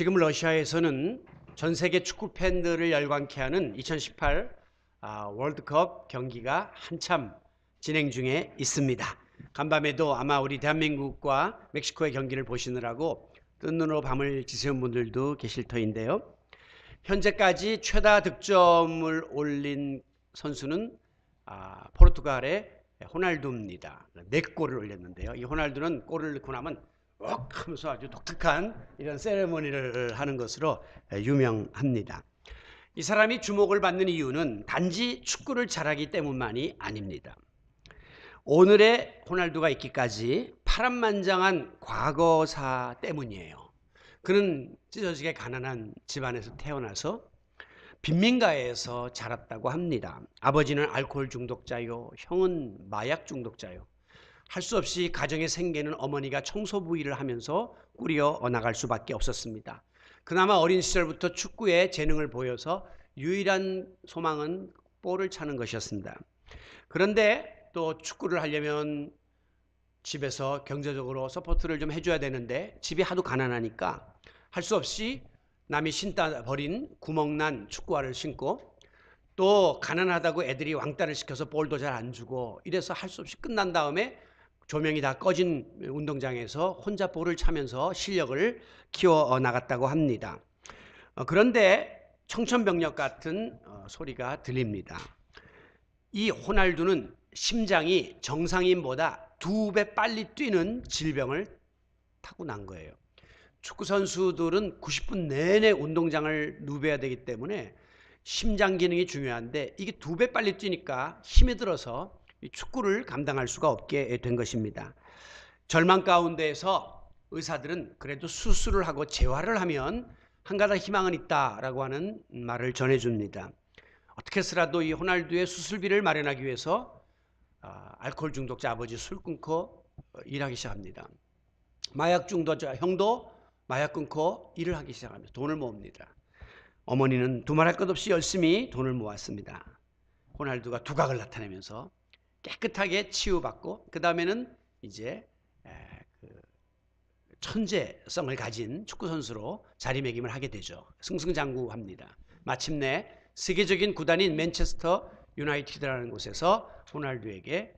지금 러시아에서는 전 세계 축구 팬들을 열광케 하는 2018 월드컵 경기가 한참 진행 중에 있습니다. 간밤에도 아마 우리 대한민국과 멕시코의 경기를 보시느라고 뜬 눈으로 밤을 지새운 분들도 계실 터인데요. 현재까지 최다 득점을 올린 선수는 포르투갈의 호날두입니다. 4골을 올렸는데요. 이 호날두는 골을 넣고 나면 하면서 아주 독특한 이런 세레머니를 하는 것으로 유명합니다. 이 사람이 주목을 받는 이유는 단지 축구를 잘하기 때문만이 아닙니다. 오늘의 호날두가 있기까지 파란만장한 과거사 때문이에요. 그는 찢어지게 가난한 집안에서 태어나서 빈민가에서 자랐다고 합니다. 아버지는 알코올 중독자요, 형은 마약 중독자요. 할 수 없이 가정의 생계는 어머니가 청소부 일을 하면서 꾸려 나갈 수밖에 없었습니다. 그나마 어린 시절부터 축구에 재능을 보여서 유일한 소망은 볼을 차는 것이었습니다. 그런데 또 축구를 하려면 집에서 경제적으로 서포트를 좀 해줘야 되는데 집이 하도 가난하니까 할 수 없이 남이 신다 버린 구멍난 축구화를 신고 또 가난하다고 애들이 왕따를 시켜서 볼도 잘 안 주고 이래서 할 수 없이 끝난 다음에 조명이 다 꺼진 운동장에서 혼자 볼을 차면서 실력을 키워 나갔다고 합니다. 그런데 청천벽력 같은 소리가 들립니다. 이 호날두는 심장이 정상인보다 2배 빨리 뛰는 질병을 타고난 거예요. 축구 선수들은 90분 내내 운동장을 누벼야 되기 때문에 심장 기능이 중요한데 이게 2배 빨리 뛰니까 힘이 들어서 축구를 감당할 수가 없게 된 것입니다. 절망 가운데에서 의사들은 그래도 수술을 하고 재활을 하면 한가닥 희망은 있다라고 하는 말을 전해줍니다. 어떻게 해서라도 이 호날두의 수술비를 마련하기 위해서 알코올 중독자 아버지 술 끊고 일하기 시작합니다. 마약 중독자 형도 마약 끊고 일을 하기 시작합니다. 돈을 모읍니다. 어머니는 두말할 것 없이 열심히 돈을 모았습니다. 호날두가 두각을 나타내면서 깨끗하게 치유받고 그 다음에는 이제 천재성을 가진 축구 선수로 자리매김을 하게 되죠. 승승장구합니다. 마침내 세계적인 구단인 맨체스터 유나이티드라는 곳에서 호날두에게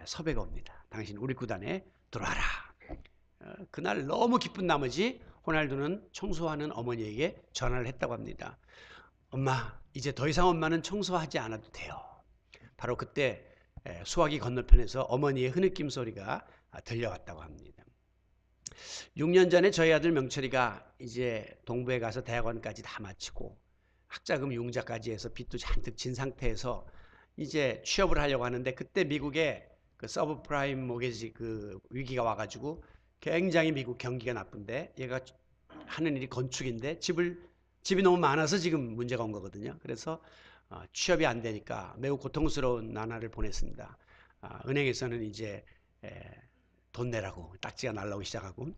섭외가 옵니다. 당신 우리 구단에 들어와라. 그날 너무 기쁜 나머지 호날두는 청소하는 어머니에게 전화를 했다고 합니다. 엄마, 이제 더 이상 엄마는 청소하지 않아도 돼요. 바로 그때 수화기 건너편에서 어머니의 흐느낌 소리가 들려왔다고 합니다. 6년 전에 저희 아들 명철이가 이제 동부에 가서 대학원까지 다 마치고 학자금 융자까지 해서 빚도 잔뜩 진 상태에서 이제 취업을 하려고 하는데 그때 미국에 그 서브프라임 모게지 그 위기가 와가지고 굉장히 미국 경기가 나쁜데 얘가 하는 일이 건축인데 집이 너무 많아서 지금 문제가 온 거거든요. 그래서 취업이 안 되니까 매우 고통스러운 나날을 보냈습니다. 은행에서는 이제 돈 내라고 딱지가 날라오기 시작하고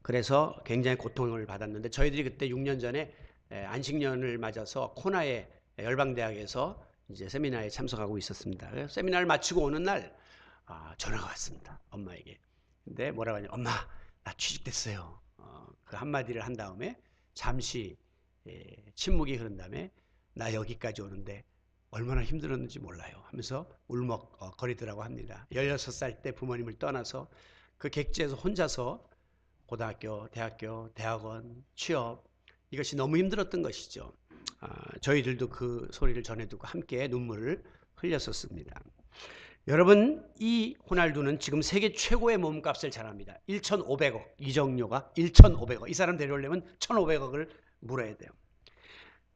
그래서 굉장히 고통을 받았는데 저희들이 그때 6년 전에 안식년을 맞아서 코나의 열방대학에서 이제 세미나에 참석하고 있었습니다. 세미나를 마치고 오는 날 전화가 왔습니다. 엄마에게. 근데 뭐라고 하냐, 엄마 나 취직됐어요. 그 한마디를 한 다음에 잠시 침묵이 흐른 다음에 나 여기까지 오는데 얼마나 힘들었는지 몰라요 하면서 울먹거리더라고 합니다. 16살 때 부모님을 떠나서 그 객지에서 혼자서 고등학교, 대학교, 대학원, 취업 이것이 너무 힘들었던 것이죠. 저희들도 그 소리를 전해두고 함께 눈물을 흘렸었습니다. 여러분, 이 호날두는 지금 세계 최고의 몸값을 자랑합니다. 1,500억. 이정료가 1,500억. 이 사람 데려오려면 1,500억을 물어야 돼요.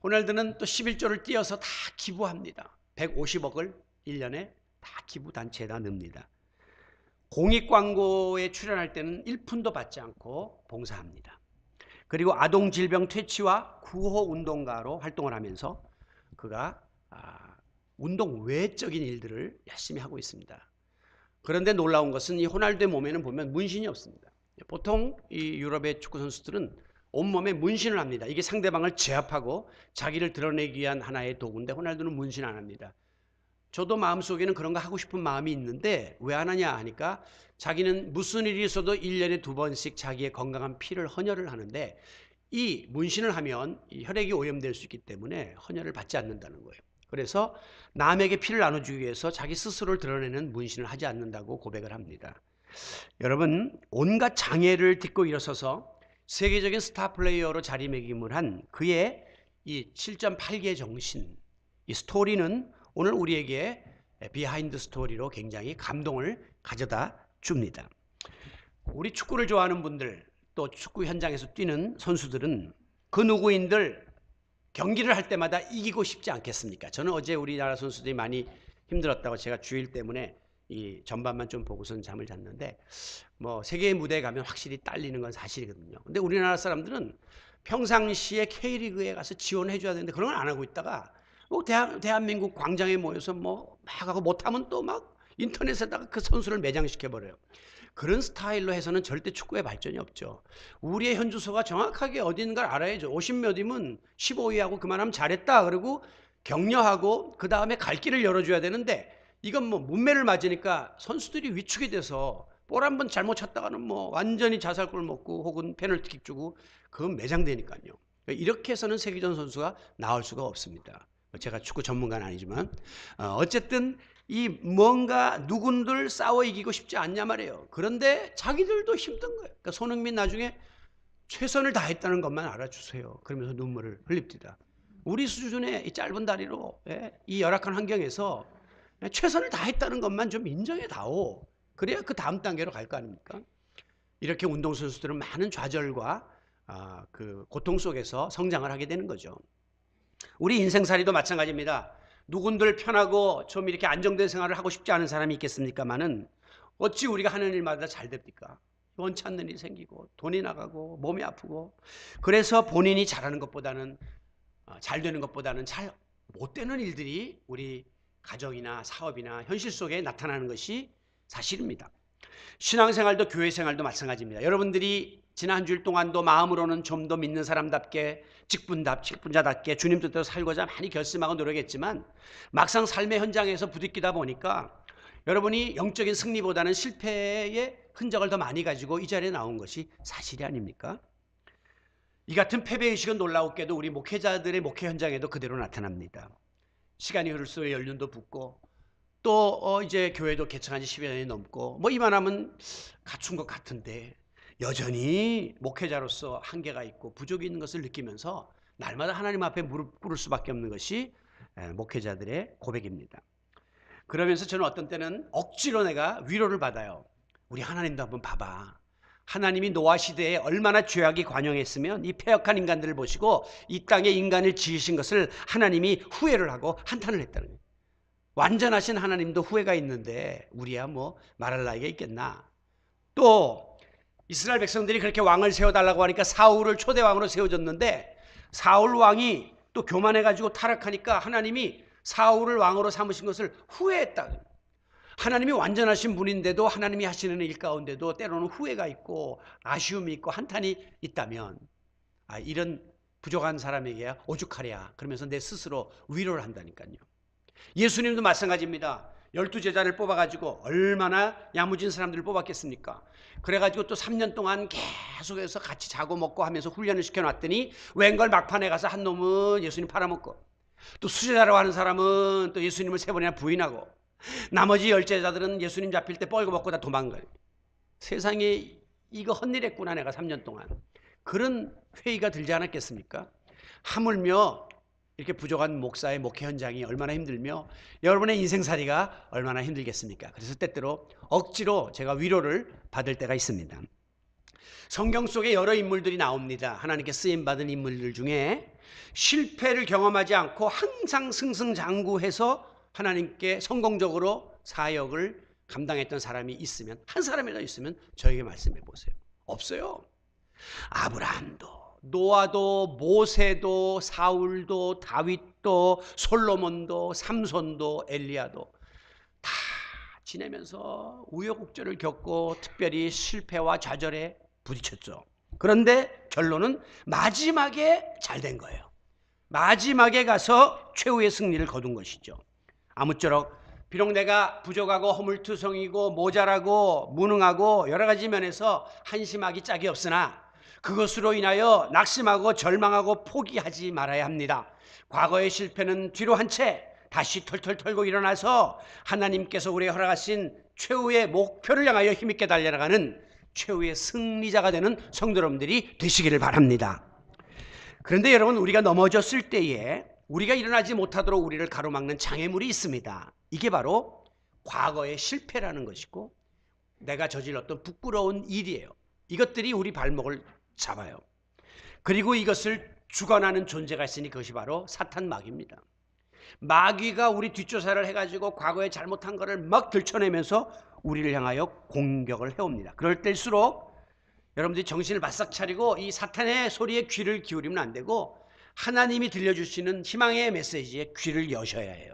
호날두는 또 11조를 띄어서 다 기부합니다. 150억을 1년에 다 기부단체에다 넣습니다. 공익광고에 출연할 때는 1푼도 받지 않고 봉사합니다. 그리고 아동질병 퇴치와 구호운동가로 활동을 하면서 그가 운동 외적인 일들을 열심히 하고 있습니다. 그런데 놀라운 것은 이 호날두의 몸에는 보면 문신이 없습니다. 보통 이 유럽의 축구 선수들은 온몸에 문신을 합니다. 이게 상대방을 제압하고 자기를 드러내기 위한 하나의 도구인데 호날두는 문신 안 합니다. 저도 마음속에는 그런 거 하고 싶은 마음이 있는데 왜 안 하냐 하니까 자기는 무슨 일이 있어도 1년에 2번씩 자기의 건강한 피를 헌혈을 하는데 이 문신을 하면 이 혈액이 오염될 수 있기 때문에 헌혈을 받지 않는다는 거예요. 그래서 남에게 피를 나눠주기 위해서 자기 스스로를 드러내는 문신을 하지 않는다고 고백을 합니다. 여러분, 온갖 장애를 딛고 일어서서 세계적인 스타 플레이어로 자리매김을 한 그의 이 7.8개 정신, 이 스토리는 오늘 우리에게 비하인드 스토리로 굉장히 감동을 가져다 줍니다. 우리 축구를 좋아하는 분들, 또 축구 현장에서 뛰는 선수들은 그 누구인들 경기를 할 때마다 이기고 싶지 않겠습니까? 저는 어제 우리나라 선수들이 많이 힘들었다고 제가 주일 때문에 이 전반만 좀 보고선 잠을 잤는데, 뭐 세계의 무대에 가면 확실히 딸리는 건 사실이거든요. 근데 우리나라 사람들은 평상시에 K리그에 가서 지원해 줘야 되는데 그런 걸 안 하고 있다가 뭐 대한민국 광장에 모여서 뭐 막 하고 못하면 또 막 인터넷에다가 그 선수를 매장시켜 버려요. 그런 스타일로 해서는 절대 축구의 발전이 없죠. 우리의 현주소가 정확하게 어딘가를 알아야죠. 50몇이면 15위하고 그만하면 잘했다. 그리고 격려하고 그 다음에 갈 길을 열어줘야 되는데, 이건 뭐 문매를 맞으니까 선수들이 위축이 돼서 볼 한 번 잘못 쳤다가는 뭐 완전히 자살골 먹고 혹은 페널티킥 주고 그건 매장되니까요. 이렇게 해서는 세계전 선수가 나올 수가 없습니다. 제가 축구 전문가는 아니지만 어쨌든 이 뭔가 누군들 싸워 이기고 싶지 않냐 말이에요. 그런데 자기들도 힘든 거예요. 그러니까 손흥민 나중에 최선을 다했다는 것만 알아주세요. 그러면서 눈물을 흘립니다. 우리 수준의 이 짧은 다리로 이 열악한 환경에서 최선을 다했다는 것만 좀 인정해 다오. 그래야 그 다음 단계로 갈 거 아닙니까? 이렇게 운동선수들은 많은 좌절과 그 고통 속에서 성장을 하게 되는 거죠. 우리 인생살이도 마찬가지입니다. 누군들 편하고 좀 이렇게 안정된 생활을 하고 싶지 않은 사람이 있겠습니까마는 어찌 우리가 하는 일마다 잘 됩니까? 원치 않는 일이 생기고 돈이 나가고 몸이 아프고, 그래서 본인이 잘하는 것보다는 잘 되는 것보다는 잘 못 되는 일들이 우리 가정이나 사업이나 현실 속에 나타나는 것이 사실입니다. 신앙생활도 교회생활도 마찬가지입니다. 여러분들이 지난 한 주일 동안도 마음으로는 좀 더 믿는 사람답게 직분자답게 주님 뜻대로 살고자 많이 결심하고 노력했지만 막상 삶의 현장에서 부딪히다 보니까 여러분이 영적인 승리보다는 실패의 흔적을 더 많이 가지고 이 자리에 나온 것이 사실이 아닙니까? 이 같은 패배의식은 놀라웠게도 우리 목회자들의 목회 현장에도 그대로 나타납니다. 시간이 흐를수록 연륜도 붙고 또 이제 교회도 개척한 지 10여 년이 넘고 뭐 이만하면 갖춘 것 같은데 여전히 목회자로서 한계가 있고 부족이 있는 것을 느끼면서 날마다 하나님 앞에 무릎 꿇을 수밖에 없는 것이 목회자들의 고백입니다. 그러면서 저는 어떤 때는 억지로 내가 위로를 받아요. 우리 하나님도 한번 봐봐. 하나님이 노아 시대에 얼마나 죄악이 관영했으면 이 패역한 인간들을 보시고 이 땅에 인간을 지으신 것을 하나님이 후회를 하고 한탄을 했다는 거예요. 완전하신 하나님도 후회가 있는데 우리야 뭐 말할 나이가 있겠나. 또 이스라엘 백성들이 그렇게 왕을 세워달라고 하니까 사울을 초대왕으로 세워줬는데 사울 왕이 또 교만해가지고 타락하니까 하나님이 사울을 왕으로 삼으신 것을 후회했다. 하나님이 완전하신 분인데도 하나님이 하시는 일 가운데도 때로는 후회가 있고 아쉬움이 있고 한탄이 있다면 이런 부족한 사람에게 오죽하랴 그러면서 내 스스로 위로를 한다니까요. 예수님도 마찬가지입니다. 12제자를 뽑아가지고 얼마나 야무진 사람들을 뽑았겠습니까? 그래가지고 또 3년 동안 계속해서 같이 자고 먹고 하면서 훈련을 시켜놨더니 웬걸 막판에 가서 한 놈은 예수님 팔아먹고 또 수제자라고 하는 사람은 또 예수님을 3번이나 부인하고 나머지 10제자들은 예수님 잡힐 때 뻘거벗고 다 도망가요. 세상에 이거 헛일했구나 내가 3년 동안. 그런 회의가 들지 않았겠습니까? 하물며 이렇게 부족한 목사의 목회 현장이 얼마나 힘들며 여러분의 인생살이가 얼마나 힘들겠습니까? 그래서 때때로 억지로 제가 위로를 받을 때가 있습니다. 성경 속에 여러 인물들이 나옵니다. 하나님께 쓰임받은 인물들 중에 실패를 경험하지 않고 항상 승승장구해서 하나님께 성공적으로 사역을 감당했던 사람이 있으면, 한 사람이라도 있으면 저에게 말씀해 보세요. 없어요. 아브라함도 노아도 모세도 사울도 다윗도 솔로몬도 삼손도 엘리야도 다 지내면서 우여곡절을 겪고 특별히 실패와 좌절에 부딪혔죠. 그런데 결론은 마지막에 잘 된 거예요. 마지막에 가서 최후의 승리를 거둔 것이죠. 아무쪼록 비록 내가 부족하고 허물투성이고 모자라고 무능하고 여러 가지 면에서 한심하기 짝이 없으나 그것으로 인하여 낙심하고 절망하고 포기하지 말아야 합니다. 과거의 실패는 뒤로 한 채 다시 털털 털고 일어나서 하나님께서 우리에게 허락하신 최후의 목표를 향하여 힘있게 달려나가는 최후의 승리자가 되는 성도 여러분들이 되시기를 바랍니다. 그런데 여러분, 우리가 넘어졌을 때에 우리가 일어나지 못하도록 우리를 가로막는 장애물이 있습니다. 이게 바로 과거의 실패라는 것이고 내가 저질렀던 부끄러운 일이에요. 이것들이 우리 발목을 잡아요. 그리고 이것을 주관하는 존재가 있으니 그것이 바로 사탄 마귀입니다. 마귀가 우리 뒷조사를 해가지고 과거에 잘못한 것을 막 들춰내면서 우리를 향하여 공격을 해옵니다. 그럴 때일수록 여러분들이 정신을 바싹 차리고 이 사탄의 소리에 귀를 기울이면 안 되고 하나님이 들려주시는 희망의 메시지에 귀를 여셔야 해요.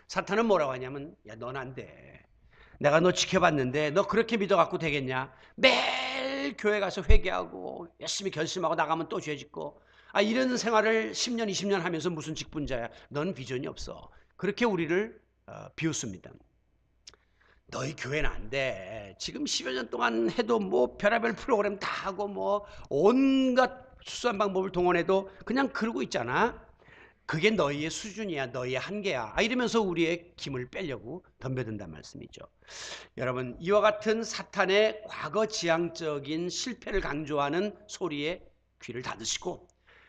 사탄은 뭐라고 하냐면, 야, 넌 안 돼. 내가 너 지켜봤는데 너 그렇게 믿어갖고 되겠냐? 매일 교회 가서 회개하고 열심히 결심하고 나가면 또 죄 짓고, 이런 생활을 10년 20년 하면서 무슨 직분자야? 넌 비전이 없어. 그렇게 우리를 비웃습니다. 너희 교회는 안 돼. 지금 10여 년 동안 해도 뭐 별의별 프로그램 다 하고 뭐 온갖 수수한 방법을 동원해도 그냥 그러고 있잖아. 그게 너희의 수준이야. 너희의 한계야. 이러면서 우리의 힘을 빼려고 덤벼든단 말씀이죠. 여러분, 이와 같은 사탄의 과거 지향적인 실패를 강조하는 소리에 귀를 닫으시고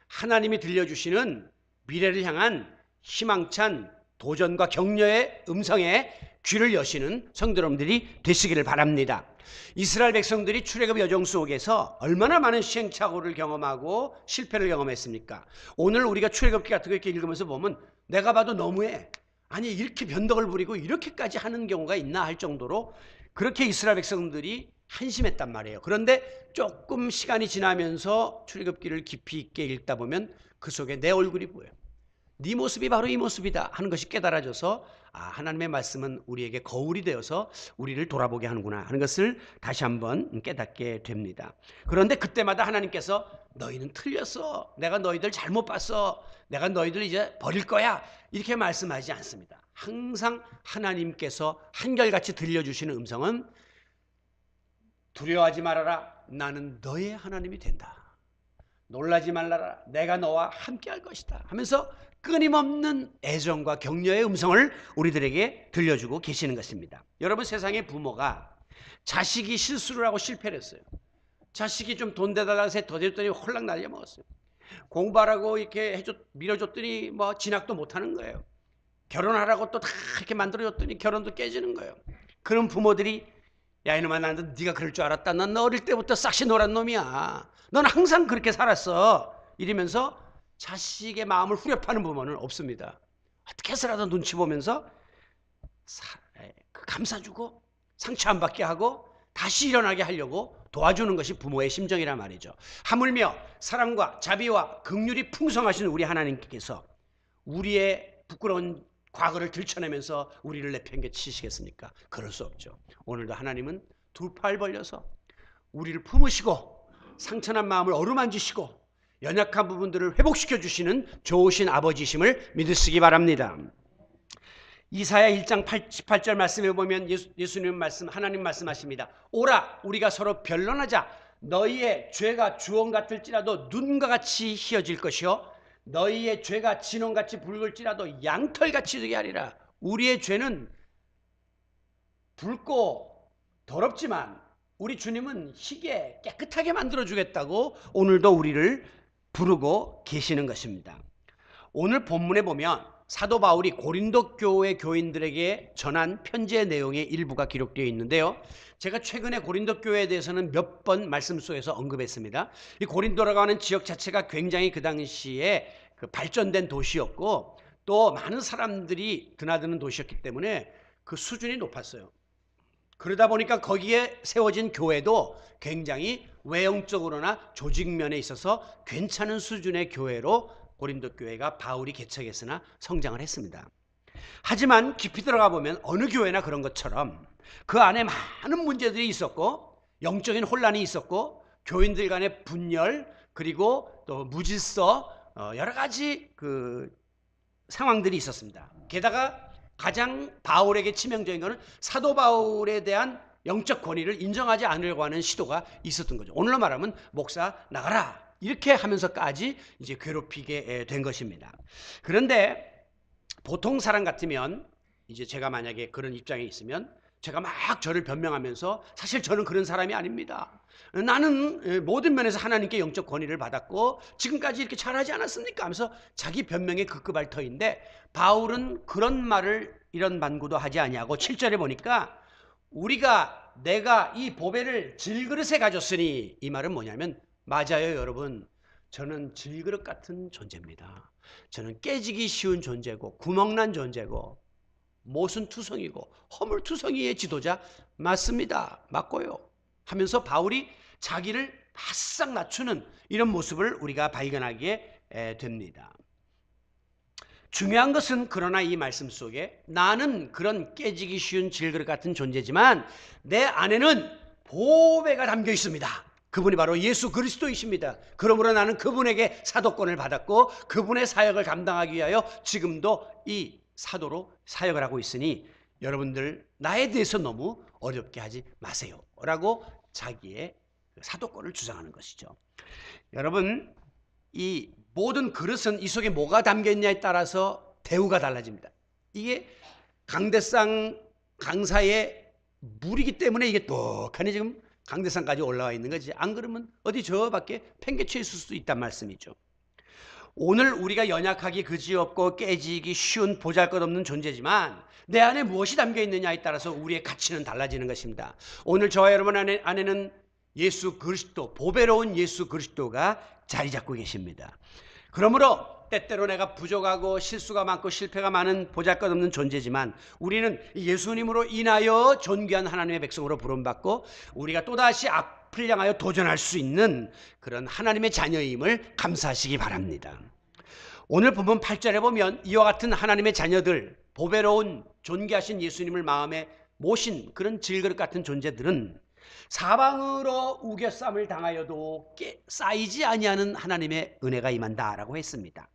하나님이 들려주시는 미래를 향한 희망찬 도전과 격려의 음성에 귀를 여시는 성도 여러분들이 되시기를 바랍니다. 이스라엘 백성들이 출애굽 여정 속에서 얼마나 많은 시행착오를 경험하고 실패를 경험했습니까? 오늘 우리가 출애굽기 같은 거 이렇게 읽으면서 보면 내가 봐도 너무해. 아니, 이렇게 변덕을 부리고 이렇게까지 하는 경우가 있나 할 정도로 그렇게 이스라엘 백성들이 한심했단 말이에요. 그런데 조금 시간이 지나면서 출애굽기를 깊이 있게 읽다 보면 그 속에 내 얼굴이 보여요. 네 모습이 바로 이 모습이다 하는 것이 깨달아져서 하나님의 말씀은 우리에게 거울이 되어서 우리를 돌아보게 하는구나 하는 것을 다시 한번 깨닫게 됩니다. 그런데 그때마다 하나님께서 너희는 틀렸어. 내가 너희들 잘못 봤어. 내가 너희들 이제 버릴 거야. 이렇게 말씀하지 않습니다. 항상 하나님께서 한결같이 들려주시는 음성은 두려워하지 말아라. 나는 너의 하나님이 된다. 놀라지 말라라. 내가 너와 함께 할 것이다 하면서 끊임없는 애정과 격려의 음성을 우리들에게 들려주고 계시는 것입니다. 여러분, 세상의 부모가 자식이 실수를 하고 실패를 했어요. 자식이 좀 돈 대달라고 해서 더 줬더니 홀랑 날려 먹었어요. 공부하라고 이렇게 밀어줬더니 뭐 진학도 못하는 거예요. 결혼하라고 또 다 이렇게 만들어줬더니 결혼도 깨지는 거예요. 그런 부모들이 야, 이놈아, 나는 네가 그럴 줄 알았다. 넌 어릴 때부터 싹시 노란 놈이야. 넌 항상 그렇게 살았어. 이러면서 자식의 마음을 후려파는 부모는 없습니다. 어떻게 해서라도 눈치 보면서 감싸주고 상처 안 받게 하고 다시 일어나게 하려고 도와주는 것이 부모의 심정이란 말이죠. 하물며 사랑과 자비와 긍휼이 풍성하신 우리 하나님께서 우리의 부끄러운 과거를 들춰내면서 우리를 내팽개치시겠습니까? 그럴 수 없죠. 오늘도 하나님은 두 팔 벌려서 우리를 품으시고 상처난 마음을 어루만지시고 연약한 부분들을 회복시켜 주시는 좋으신 아버지심을 믿으시기 바랍니다. 이사야 1장 18절 말씀에 보면 예수님 말씀, 하나님 말씀하십니다. 오라, 우리가 서로 변론하자. 너희의 죄가 주홍 같을지라도 눈과 같이 희어질 것이요 너희의 죄가 진홍같이 붉을지라도 양털같이 되게 하리라. 우리의 죄는 붉고 더럽지만 우리 주님은 희게 깨끗하게 만들어주겠다고 오늘도 우리를 부르고 계시는 것입니다. 오늘 본문에 보면 사도 바울이 고린도 교회 교인들에게 전한 편지의 내용의 일부가 기록되어 있는데요. 제가 최근에 고린도 교회에 대해서는 몇 번 말씀 속에서 언급했습니다. 이 고린도라고 하는 지역 자체가 굉장히 그 당시에 발전된 도시였고 또 많은 사람들이 드나드는 도시였기 때문에 그 수준이 높았어요. 그러다 보니까 거기에 세워진 교회도 굉장히 외형적으로나 조직면에 있어서 괜찮은 수준의 교회로 고린도 교회가 바울이 개척했으나 성장을 했습니다. 하지만 깊이 들어가 보면 어느 교회나 그런 것처럼 그 안에 많은 문제들이 있었고 영적인 혼란이 있었고 교인들 간의 분열 그리고 또 무질서 여러 가지 상황들이 있었습니다. 게다가 가장 바울에게 치명적인 것은 사도 바울에 대한 영적 권위를 인정하지 않으려고 하는 시도가 있었던 거죠. 오늘로 말하면 목사 나가라 이렇게 하면서까지 이제 괴롭히게 된 것입니다. 그런데 보통 사람 같으면 이제 제가 만약에 그런 입장에 있으면 제가 막 저를 변명하면서 사실 저는 그런 사람이 아닙니다. 나는 모든 면에서 하나님께 영적 권위를 받았고 지금까지 이렇게 잘하지 않았습니까? 하면서 자기 변명에 급급할 터인데 바울은 그런 말을 이런 반구도 하지 아니하고 7절에 보니까 내가 이 보배를 질그릇에 가졌으니 이 말은 뭐냐면 맞아요 여러분. 저는 질그릇 같은 존재입니다. 저는 깨지기 쉬운 존재고 구멍난 존재고 모순투성이고 허물투성이의 지도자 맞습니다. 맞고요. 하면서 바울이 자기를 바싹 낮추는 이런 모습을 우리가 발견하게 됩니다. 중요한 것은 그러나 이 말씀 속에 나는 그런 깨지기 쉬운 질그릇 같은 존재지만 내 안에는 보배가 담겨 있습니다. 그분이 바로 예수 그리스도이십니다. 그러므로 나는 그분에게 사도권을 받았고 그분의 사역을 감당하기 위하여 지금도 이 사도로 사역을 하고 있으니 여러분들 나에 대해서 너무 어렵게 하지 마세요 라고 자기의 사도권을 주장하는 것이죠. 여러분 이 모든 그릇은 이 속에 뭐가 담겨있냐에 따라서 대우가 달라집니다. 이게 강대상 강사의 물이기 때문에 이게 떡하니 지금 강대상까지 올라와 있는 거지. 안 그러면 어디 저 밖에 팽개쳐 있을 수도 있단 말씀이죠. 오늘 우리가 연약하기 그지없고 깨지기 쉬운 보잘것없는 존재지만 내 안에 무엇이 담겨있느냐에 따라서 우리의 가치는 달라지는 것입니다. 오늘 저와 여러분 안에는 예수 그리스도, 보배로운 예수 그리스도가 자리 잡고 계십니다. 그러므로 때때로 내가 부족하고 실수가 많고 실패가 많은 보잘것없는 존재지만 우리는 예수님으로 인하여 존귀한 하나님의 백성으로 부름받고 우리가 또다시 앞을 향하여 도전할 수 있는 그런 하나님의 자녀임을 감사하시기 바랍니다. 오늘 본문 8절에 보면 이와 같은 하나님의 자녀들, 보배로운 존귀하신 예수님을 마음에 모신 그런 질그릇 같은 존재들은 사방으로 우겨쌈을 당하여도 쌓이지 아니하는 하나님의 은혜가 임한다라고 했습니다.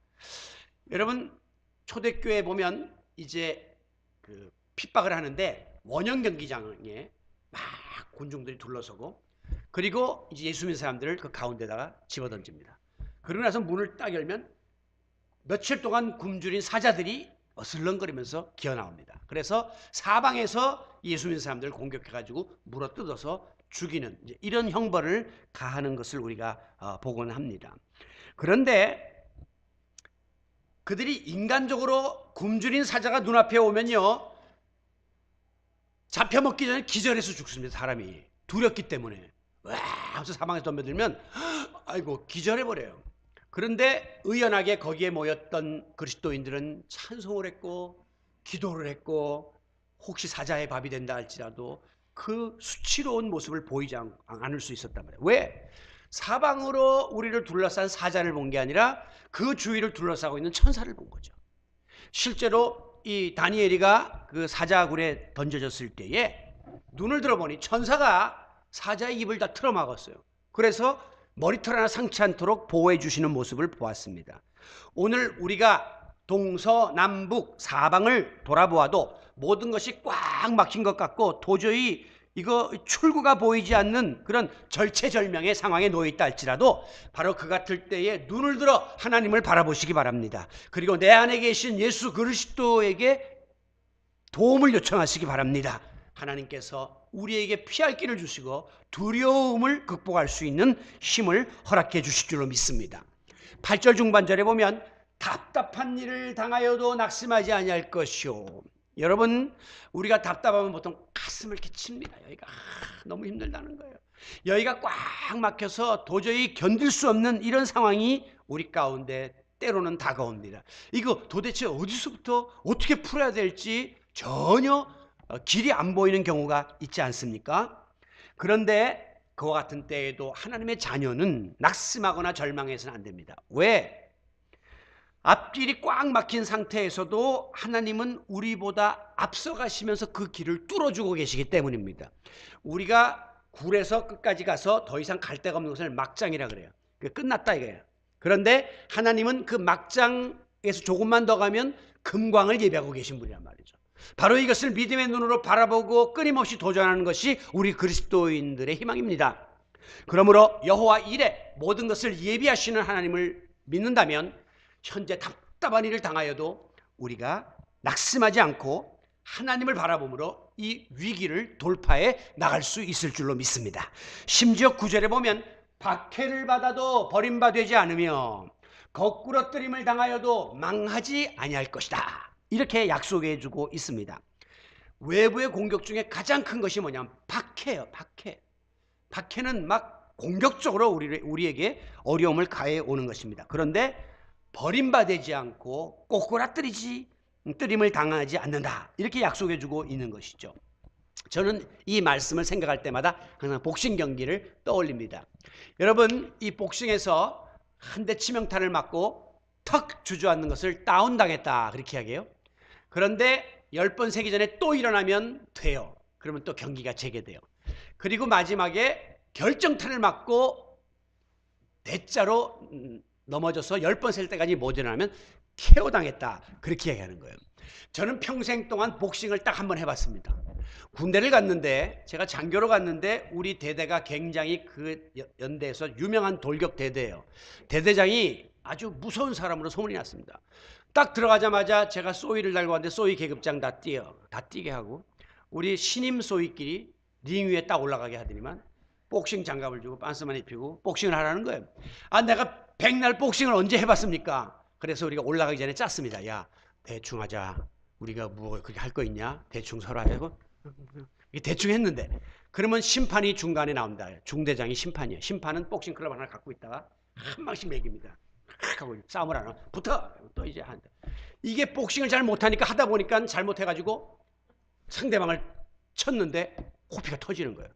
여러분 초대교회 보면 이제 그 핍박을 하는데 원형 경기장에 막 군중들이 둘러서고 그리고 이제 예수 믿는 사람들을 그 가운데다가 집어던집니다. 그러고 나서 문을 딱 열면 며칠 동안 굶주린 사자들이 어슬렁거리면서 기어나옵니다. 그래서 사방에서 예수 믿는 사람들을 공격해가지고 물어뜯어서 죽이는 이런 형벌을 가하는 것을 우리가 보곤 합니다. 그런데 그들이 인간적으로 굶주린 사자가 눈앞에 오면요 잡혀먹기 전에 기절해서 죽습니다. 사람이 두렵기 때문에 와 하면서 사방에서 덤벼들면 아이고 기절해버려요. 그런데 의연하게 거기에 모였던 그리스도인들은 찬송을 했고 기도를 했고 혹시 사자의 밥이 된다 할지라도 그 수치로운 모습을 보이지 않을 수 있었단 말이에요. 왜? 사방으로 우리를 둘러싼 사자를 본 게 아니라 그 주위를 둘러싸고 있는 천사를 본 거죠. 실제로 이 다니엘이가 그 사자굴에 던져졌을 때에 눈을 들어보니 천사가 사자의 입을 다 틀어막았어요. 그래서 머리털 하나 상치 않도록 보호해 주시는 모습을 보았습니다. 오늘 우리가 동서남북 사방을 돌아보아도 모든 것이 꽉 막힌 것 같고 도저히 이거 출구가 보이지 않는 그런 절체절명의 상황에 놓여 있다 할지라도 바로 그 같을 때에 눈을 들어 하나님을 바라보시기 바랍니다. 그리고 내 안에 계신 예수 그리스도에게 도움을 요청하시기 바랍니다. 하나님께서 우리에게 피할 길을 주시고 두려움을 극복할 수 있는 힘을 허락해 주실 줄로 믿습니다. 8절 중반절에 보면 답답한 일을 당하여도 낙심하지 아니할 것이요. 여러분 우리가 답답하면 보통 가슴을 이렇게 칩니다. 여기가 너무 힘들다는 거예요. 여기가 꽉 막혀서 도저히 견딜 수 없는 이런 상황이 우리 가운데 때로는 다가옵니다. 이거 도대체 어디서부터 어떻게 풀어야 될지 전혀 길이 안 보이는 경우가 있지 않습니까? 그런데 그와 같은 때에도 하나님의 자녀는 낙심하거나 절망해서는 안 됩니다. 왜? 앞길이 꽉 막힌 상태에서도 하나님은 우리보다 앞서가시면서 그 길을 뚫어주고 계시기 때문입니다. 우리가 굴에서 끝까지 가서 더 이상 갈 데가 없는 것을 막장이라 그래요. 끝났다 이거예요. 그런데 하나님은 그 막장에서 조금만 더 가면 금광을 예비하고 계신 분이란 말이죠. 바로 이것을 믿음의 눈으로 바라보고 끊임없이 도전하는 것이 우리 그리스도인들의 희망입니다. 그러므로 여호와 이레 모든 것을 예비하시는 하나님을 믿는다면 현재 답답한 일을 당하여도 우리가 낙심하지 않고 하나님을 바라보므로 이 위기를 돌파해 나갈 수 있을 줄로 믿습니다. 심지어 9절에 보면 박해를 받아도 버림받지 않으며 거꾸러뜨림을 당하여도 망하지 아니할 것이다. 이렇게 약속해 주고 있습니다. 외부의 공격 중에 가장 큰 것이 뭐냐면 박해예요. 박해는 막 공격적으로 우리에게 어려움을 가해 오는 것입니다. 그런데 버림받지 않고 꼬꾸라뜨림을 당하지 않는다. 이렇게 약속해 주고 있는 것이죠. 저는 이 말씀을 생각할 때마다 항상 복싱 경기를 떠올립니다. 여러분, 이 복싱에서 한 대 치명타를 맞고 턱 주저앉는 것을 다운당했다 그렇게 이야기해요. 그런데 10번 세기 전에 또 일어나면 돼요. 그러면 또 경기가 재개돼요. 그리고 마지막에 결정타를 맞고 대자로 넘어져서 10번 셀 때까지 못 일어나면 KO 당했다 그렇게 이야기하는 거예요. 저는 평생 동안 복싱을 딱 한 번 해봤습니다. 군대를 갔는데, 제가 장교로 갔는데 우리 대대가 굉장히 그 연대에서 유명한 돌격 대대예요. 대대장이 아주 무서운 사람으로 소문이 났습니다. 딱 들어가자마자 제가 쏘이를 달고 왔는데 쏘이 계급장 다 뛰게 하고 우리 신임 쏘이끼리 링 위에 딱 올라가게 하더니만 복싱 장갑을 주고 빤스만 입히고 복싱을 하라는 거예요. 아, 내가 백날 복싱을 언제 해봤습니까? 그래서 우리가 올라가기 전에 짰습니다. 야, 대충 하자. 우리가 뭐 그렇게 할 거 있냐? 대충 서로 하자고. 대충 했는데 그러면 심판이 중간에 나온다. 중대장이 심판이에요. 심판은 복싱 클럽 하나 갖고 있다가 한 방씩 매깁니다. 하고 싸움을 하나 붙어 또 이제 한다. 이게 복싱을 잘 못하니까 하다 보니까 잘못해가지고 상대방을 쳤는데 코피가 터지는 거예요.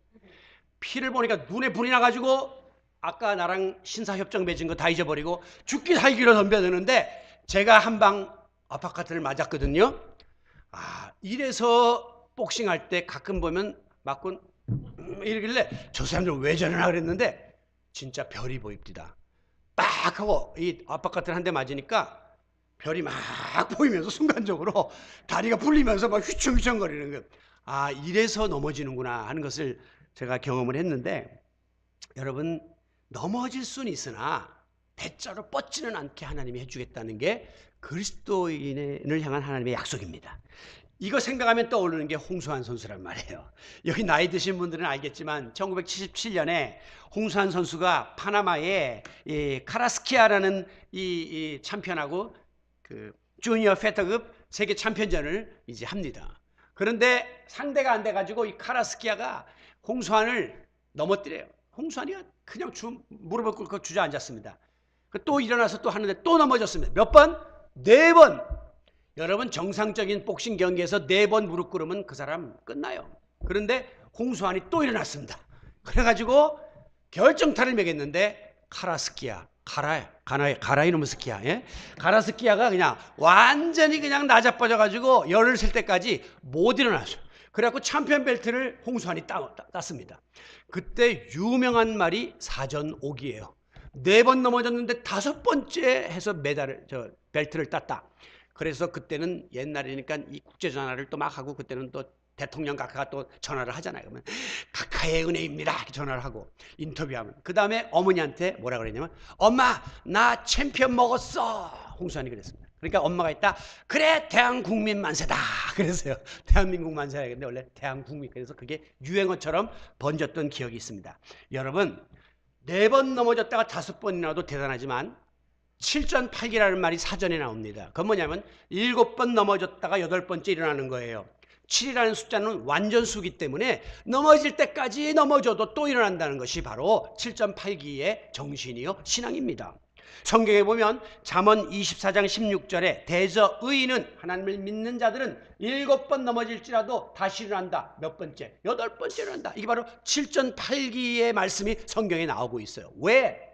피를 보니까 눈에 불이 나가지고 아까 나랑 신사협정 맺은 거 다 잊어버리고 죽기 살기로 덤벼드는데 제가 한 방 아파트를 맞았거든요. 아, 이래서 복싱할 때 가끔 보면 맞고 이러길래 저 사람들 왜 저러나 그랬는데 진짜 별이 보입니다. 딱 하고 이 아파트를 한 대 맞으니까 별이 막 보이면서 순간적으로 다리가 풀리면서 막 휘청휘청거리는 거예요. 아, 이래서 넘어지는구나 하는 것을 제가 경험을 했는데, 여러분, 넘어질 수는 있으나 대자로 뻗지는 않게 하나님이 해주겠다는 게 그리스도인을 향한 하나님의 약속입니다. 이거 생각하면 떠오르는 게 홍수환 선수란 말이에요. 여기 나이 드신 분들은 알겠지만 1977년에 홍수환 선수가 파나마의 이 카라스키아라는 이 챔피언하고 그 주니어 페터급 세계 챔피언전을 이제 합니다. 그런데 상대가 안 돼가지고 이 카라스키아가 홍수환을 넘어뜨려요. 홍수환이 그냥 무릎을 꿇고 주저앉았습니다. 또 일어나서 또 하는데 또 넘어졌습니다. 몇 번? 4번. 여러분, 정상적인 복싱 경기에서 4번 무릎 꿇으면 그 사람 끝나요. 그런데 홍수환이 또 일어났습니다. 그래가지고 결정타를 매겼는데 카라스키아, 가라 이놈의 스키야. 예? 가라스키아가 그냥 완전히 그냥 나자빠져가지고 열을 셀 때까지 못 일어났어요. 그래갖고 챔피언 벨트를 홍수환이 땄습니다. 그때 유명한 말이 사전오기예요. 4번 넘어졌는데 5번째 해서 벨트를 땄다. 그래서 그때는 옛날이니까 이 국제전화를 또 막 하고, 그때는 또 대통령 각하가 또 전화를 하잖아요. 그러면 각하의 은혜입니다 이렇게 전화를 하고 인터뷰하면, 그 다음에 어머니한테 뭐라 그랬냐면 엄마 나 챔피언 먹었어. 홍수환이 그랬습니다. 그러니까 엄마가 있다. 그래 대한국민 만세다 그랬어요. 대한민국 만세라 했는데 원래 대한국민. 그래서 그게 유행어처럼 번졌던 기억이 있습니다. 여러분, 4번 넘어졌다가 5번이나도 대단하지만 7전8기라는 말이 사전에 나옵니다. 그건 뭐냐면 7번 넘어졌다가 8번째 일어나는 거예요. 7이라는 숫자는 완전수기 때문에 넘어질 때까지 넘어져도 또 일어난다는 것이 바로 7.8기의 정신이요 신앙입니다. 성경에 보면 잠언 24장 16절에 대저 의인은, 하나님을 믿는 자들은 7번 넘어질지라도 다시 일어난다. 몇 번째? 8번째 일어난다. 이게 바로 7.8기의 말씀이 성경에 나오고 있어요. 왜?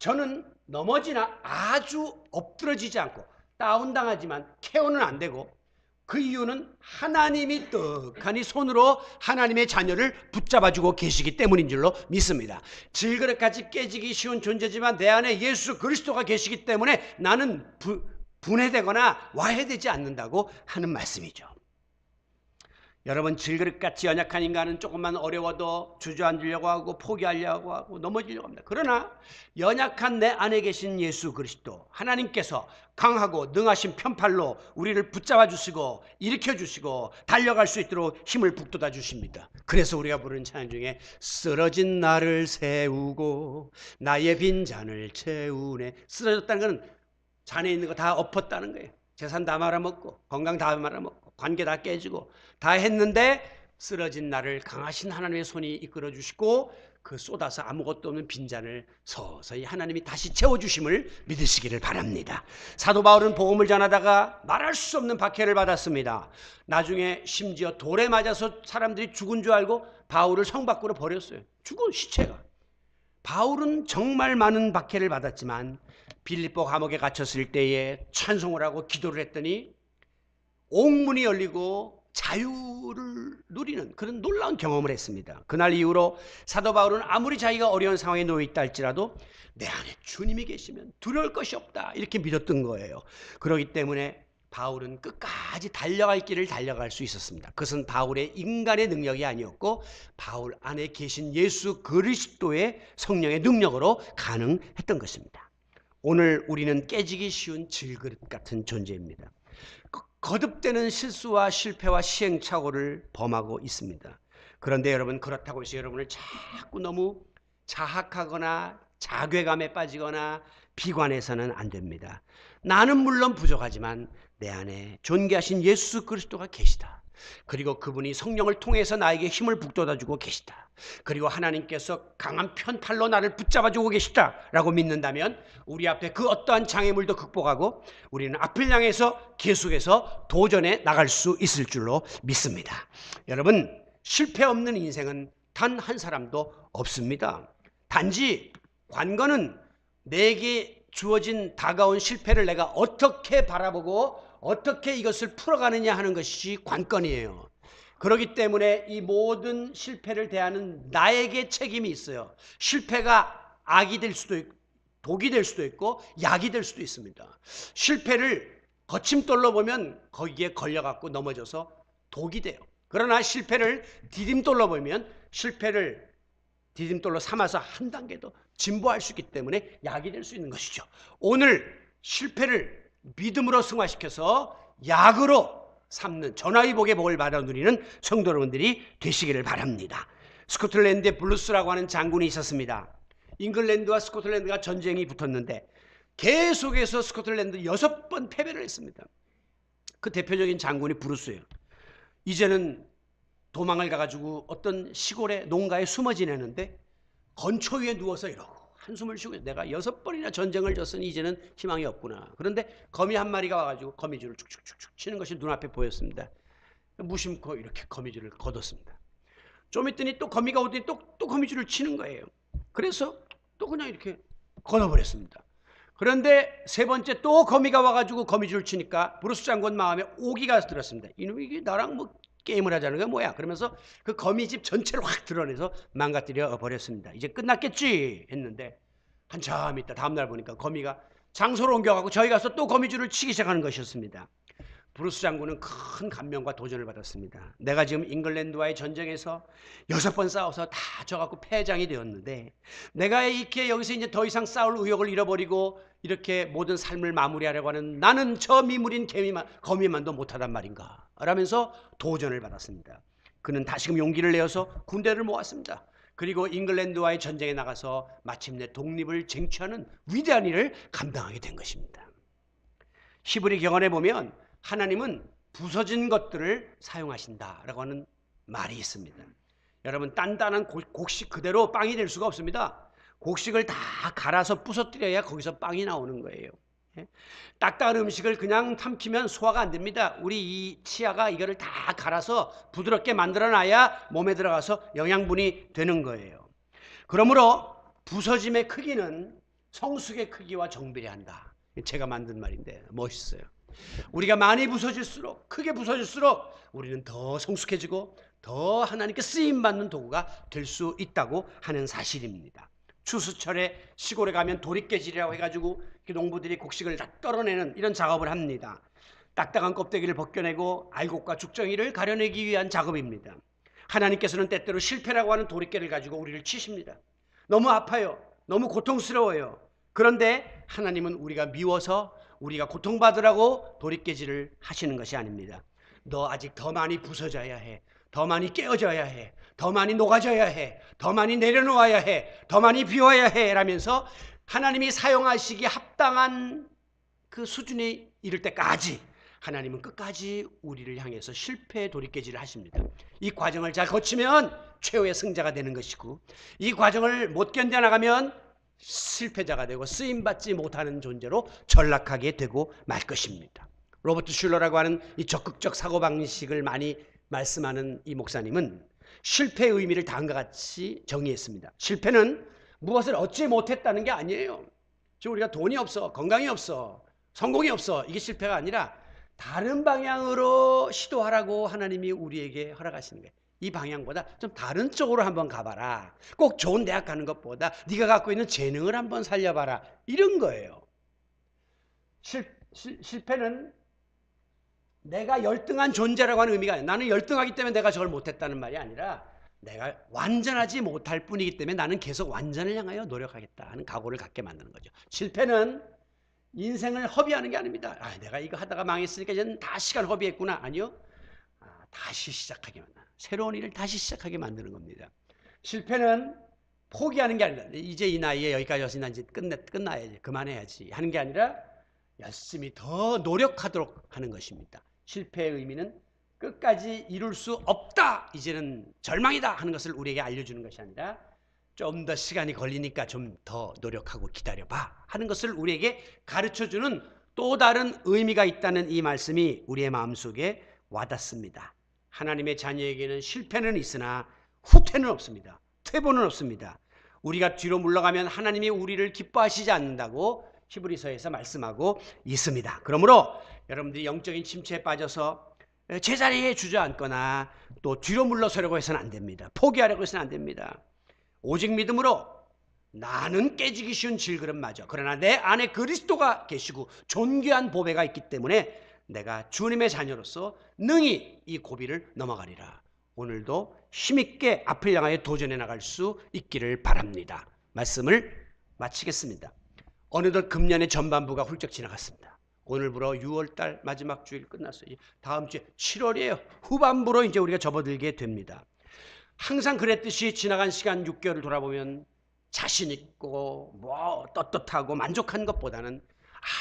저는 넘어지나 아주 엎드러지지 않고 다운당하지만 KO는 안 되고, 그 이유는 하나님이 떡하니 손으로 하나님의 자녀를 붙잡아주고 계시기 때문인 줄로 믿습니다. 질그릇같이 깨지기 쉬운 존재지만 내 안에 예수 그리스도가 계시기 때문에 나는 분해되거나 와해되지 않는다고 하는 말씀이죠. 여러분, 질그릇같이 연약한 인간은 조금만 어려워도 주저앉으려고 하고 포기하려고 하고 넘어지려고 합니다. 그러나 연약한 내 안에 계신 예수 그리스도 하나님께서 강하고 능하신 편팔로 우리를 붙잡아 주시고 일으켜 주시고 달려갈 수 있도록 힘을 북돋아 주십니다. 그래서 우리가 부르는 찬양 중에 쓰러진 나를 세우고 나의 빈잔을 채우네. 쓰러졌다는 것은 잔에 있는 거 다 엎었다는 거예요. 재산 다 말아먹고 건강 다 말아먹고 관계 다 깨지고 다 했는데 쓰러진 나를 강하신 하나님의 손이 이끌어 주시고 그 쏟아서 아무것도 없는 빈잔을 서서히 하나님이 다시 채워주심을 믿으시기를 바랍니다. 사도 바울은 복음을 전하다가 말할 수 없는 박해를 받았습니다. 나중에 심지어 돌에 맞아서 사람들이 죽은 줄 알고 바울을 성 밖으로 버렸어요. 죽은 시체가. 바울은 정말 많은 박해를 받았지만 빌립보 감옥에 갇혔을 때에 찬송을 하고 기도를 했더니 옥문이 열리고 자유를 누리는 그런 놀라운 경험을 했습니다. 그날 이후로 사도 바울은 아무리 자기가 어려운 상황에 놓여 있다 할지라도 내 안에 주님이 계시면 두려울 것이 없다 이렇게 믿었던 거예요. 그렇기 때문에 바울은 끝까지 달려갈 길을 달려갈 수 있었습니다. 그것은 바울의 인간의 능력이 아니었고 바울 안에 계신 예수 그리스도의 성령의 능력으로 가능했던 것입니다. 오늘 우리는 깨지기 쉬운 질그릇 같은 존재입니다. 거듭되는 실수와 실패와 시행착오를 범하고 있습니다. 그런데 여러분, 그렇다고 해서 여러분을 자꾸 너무 자학하거나 자괴감에 빠지거나 비관해서는 안 됩니다. 나는 물론 부족하지만 내 안에 존귀하신 예수 그리스도가 계시다. 그리고 그분이 성령을 통해서 나에게 힘을 북돋아주고 계시다. 그리고 하나님께서 강한 편팔로 나를 붙잡아주고 계시다라고 믿는다면 우리 앞에 그 어떠한 장애물도 극복하고 우리는 앞을 향해서 계속해서 도전해 나갈 수 있을 줄로 믿습니다. 여러분, 실패 없는 인생은 단 한 사람도 없습니다. 단지 관건은 내게 주어진 다가온 실패를 내가 어떻게 바라보고 어떻게 이것을 풀어가느냐 하는 것이 관건이에요. 그렇기 때문에 이 모든 실패를 대하는 나에게 책임이 있어요. 실패가 악이 될 수도 있고 독이 될 수도 있고 약이 될 수도 있습니다. 실패를 거침돌로 보면 거기에 걸려갖고 넘어져서 독이 돼요. 그러나 실패를 디딤돌로 보면 실패를 디딤돌로 삼아서 한 단계 더 진보할 수 있기 때문에 약이 될 수 있는 것이죠. 오늘 실패를 믿음으로 승화시켜서 약으로 삼는 전화위복의 복을 받아 누리는 성도 여러분들이 되시기를 바랍니다. 스코틀랜드에 블루스라고 하는 장군이 있었습니다. 잉글랜드와 스코틀랜드가 전쟁이 붙었는데 계속해서 스코틀랜드 6번 패배를 했습니다. 그 대표적인 장군이 브루스예요. 이제는 도망을 가가지고 어떤 시골의 농가에 숨어 지내는데 건초 위에 누워서 이러고 한숨을 쉬고 내가 6번이나 전쟁을 졌으니 이제는 희망이 없구나. 그런데 거미 한 마리가 와가지고 거미줄을 축축축축 치는 것이 눈앞에 보였습니다. 무심코 이렇게 거미줄을 걷었습니다. 좀 있더니 또 거미가 오더니 또 거미줄을 치는 거예요. 그래서 또 그냥 이렇게 걷어버렸습니다. 그런데 세 번째 또 거미가 와가지고 거미줄을 치니까 브루스 장군 마음에 오기가 들었습니다. 이놈이 이게 나랑 뭐 게임을 하자는 게 뭐야? 그러면서 그 거미집 전체를 확 드러내서 망가뜨려 버렸습니다. 이제 끝났겠지 했는데 한참 있다 다음날 보니까 거미가 장소로 옮겨가고 저희 가서 또 거미줄을 치기 시작하는 것이었습니다. 브루스 장군은 큰 감명과 도전을 받았습니다. 내가 지금 잉글랜드와의 전쟁에서 6번 싸워서 다 져갖고 패장이 되었는데 내가 이렇게 여기서 이제 더 이상 싸울 의욕을 잃어버리고 이렇게 모든 삶을 마무리하려고 하는 나는 저 미물인 거미만도 못하단 말인가 라면서 도전을 받았습니다. 그는 다시금 용기를 내어서 군대를 모았습니다. 그리고 잉글랜드와의 전쟁에 나가서 마침내 독립을 쟁취하는 위대한 일을 감당하게 된 것입니다. 히브리 경언에 보면 하나님은 부서진 것들을 사용하신다라고 하는 말이 있습니다. 여러분, 단단한 곡식 그대로 빵이 될 수가 없습니다. 곡식을 다 갈아서 부서뜨려야 거기서 빵이 나오는 거예요. 딱딱한 음식을 그냥 삼키면 소화가 안 됩니다. 우리 이 치아가 이거를 다 갈아서 부드럽게 만들어놔야 몸에 들어가서 영양분이 되는 거예요. 그러므로 부서짐의 크기는 성숙의 크기와 정비례한다. 제가 만든 말인데 멋있어요. 우리가 많이 부서질수록 크게 부서질수록 우리는 더 성숙해지고 더 하나님께 쓰임받는 도구가 될 수 있다고 하는 사실입니다. 추수철에 시골에 가면 도리깨질이라고 해가지고 농부들이 곡식을 다 떨어내는 이런 작업을 합니다. 딱딱한 껍데기를 벗겨내고 알곡과 죽정이를 가려내기 위한 작업입니다. 하나님께서는 때때로 실패라고 하는 도리깨를 가지고 우리를 치십니다. 너무 아파요. 너무 고통스러워요. 그런데 하나님은 우리가 미워서 우리가 고통받으라고 도리깨질을 하시는 것이 아닙니다. 너 아직 더 많이 부서져야 해. 더 많이 깨어져야 해. 더 많이 녹아져야 해. 더 많이 내려놓아야 해. 더 많이 비워야 해. 라면서 하나님이 사용하시기 합당한 그 수준에 이를 때까지 하나님은 끝까지 우리를 향해서 실패의 도리깨질을 하십니다. 이 과정을 잘 거치면 최후의 승자가 되는 것이고, 이 과정을 못 견뎌나가면 실패자가 되고 쓰임받지 못하는 존재로 전락하게 되고 말 것입니다. 로버트 슐러라고 하는 이 적극적 사고방식을 많이 말씀하는 이 목사님은 실패의 의미를 다음과 같이 정의했습니다. 실패는 무엇을 얻지 못했다는 게 아니에요. 지금 우리가 돈이 없어, 건강이 없어, 성공이 없어, 이게 실패가 아니라 다른 방향으로 시도하라고 하나님이 우리에게 허락하시는 거예요. 이 방향보다 좀 다른 쪽으로 한번 가봐라. 꼭 좋은 대학 가는 것보다 네가 갖고 있는 재능을 한번 살려봐라. 이런 거예요. 실패는 내가 열등한 존재라고 하는 의미가 아니라, 나는 열등하기 때문에 내가 저걸 못했다는 말이 아니라 내가 완전하지 못할 뿐이기 때문에 나는 계속 완전을 향하여 노력하겠다 하는 각오를 갖게 만드는 거죠. 실패는 인생을 허비하는 게 아닙니다. 내가 이거 하다가 망했으니까 이제는 다 시간 허비했구나. 아니요. 다시 시작하게 만드는, 새로운 일을 다시 시작하게 만드는 겁니다. 실패는 포기하는 게 아니라 이제 이 나이에 여기까지 왔으니 이제 끝나야지, 그만해야지 하는 게 아니라 열심히 더 노력하도록 하는 것입니다. 실패의 의미는 끝까지 이룰 수 없다, 이제는 절망이다 하는 것을 우리에게 알려주는 것이 아니라 좀 더 시간이 걸리니까 좀 더 노력하고 기다려봐 하는 것을 우리에게 가르쳐주는 또 다른 의미가 있다는 이 말씀이 우리의 마음속에 와닿습니다. 하나님의 자녀에게는 실패는 있으나 후퇴는 없습니다. 퇴보는 없습니다. 우리가 뒤로 물러가면 하나님이 우리를 기뻐하시지 않는다고 히브리서에서 말씀하고 있습니다. 그러므로 여러분들이 영적인 침체에 빠져서 제자리에 주저앉거나 또 뒤로 물러서려고 해서는 안 됩니다. 포기하려고 해서는 안 됩니다. 오직 믿음으로 나는 깨지기 쉬운 질그릇마저, 그러나 내 안에 그리스도가 계시고 존귀한 보배가 있기 때문에 내가 주님의 자녀로서 능히 이 고비를 넘어가리라. 오늘도 힘있게 앞을 향하여 도전해 나갈 수 있기를 바랍니다. 말씀을 마치겠습니다. 어느덧 금년의 전반부가 훌쩍 지나갔습니다. 오늘부로 6월달 마지막 주일 끝났어요. 다음 주에 7월이에요. 후반부로 이제 우리가 접어들게 됩니다. 항상 그랬듯이 지나간 시간 6개월을 돌아보면 자신 있고 떳떳하고 만족한 것보다는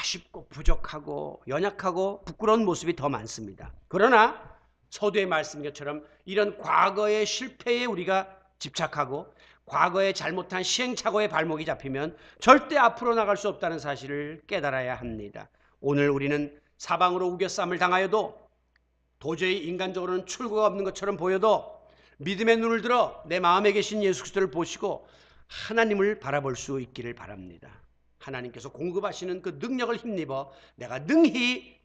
아쉽고 부족하고 연약하고 부끄러운 모습이 더 많습니다. 그러나 서두에 말씀인 것처럼 이런 과거의 실패에 우리가 집착하고 과거에 잘못한 시행착오의 발목이 잡히면 절대 앞으로 나갈 수 없다는 사실을 깨달아야 합니다. 오늘 우리는 사방으로 우겨쌈을 당하여도 도저히 인간적으로는 출구가 없는 것처럼 보여도 믿음의 눈을 들어 내 마음에 계신 예수 그리스도를 보시고 하나님을 바라볼 수 있기를 바랍니다. 하나님께서 공급하시는 그 능력을 힘입어 내가 능히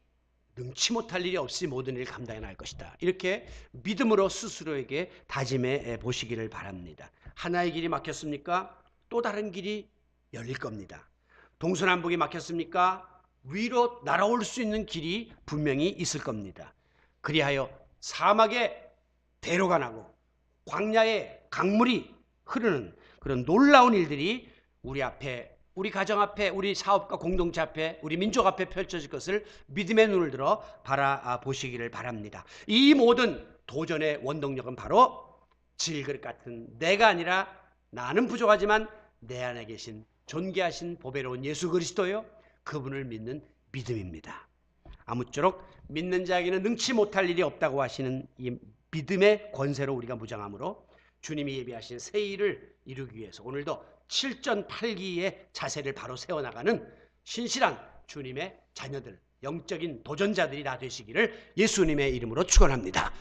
능치 못할 일이 없이 모든 일을 감당해 나갈 것이다. 이렇게 믿음으로 스스로에게 다짐해 보시기를 바랍니다. 하나의 길이 막혔습니까? 또 다른 길이 열릴 겁니다. 동서남북이 막혔습니까? 위로 날아올 수 있는 길이 분명히 있을 겁니다. 그리하여 사막에 대로가 나고 광야에 강물이 흐르는 그런 놀라운 일들이 우리 앞에, 우리 가정 앞에, 우리 사업과 공동체 앞에, 우리 민족 앞에 펼쳐질 것을 믿음의 눈을 들어 바라보시기를 바랍니다. 이 모든 도전의 원동력은 바로 질그릇 같은 내가 아니라 나는 부족하지만 내 안에 계신 존귀하신 보배로운 예수 그리스도요, 그분을 믿는 믿음입니다. 아무쪼록 믿는 자에게는 능치 못할 일이 없다고 하시는 이 믿음의 권세로 우리가 무장함으로 주님이 예비하신 새 일을 이루기 위해서 오늘도 7전8기의 자세를 바로 세워나가는 신실한 주님의 자녀들, 영적인 도전자들이 다 되시기를 예수님의 이름으로 축원합니다.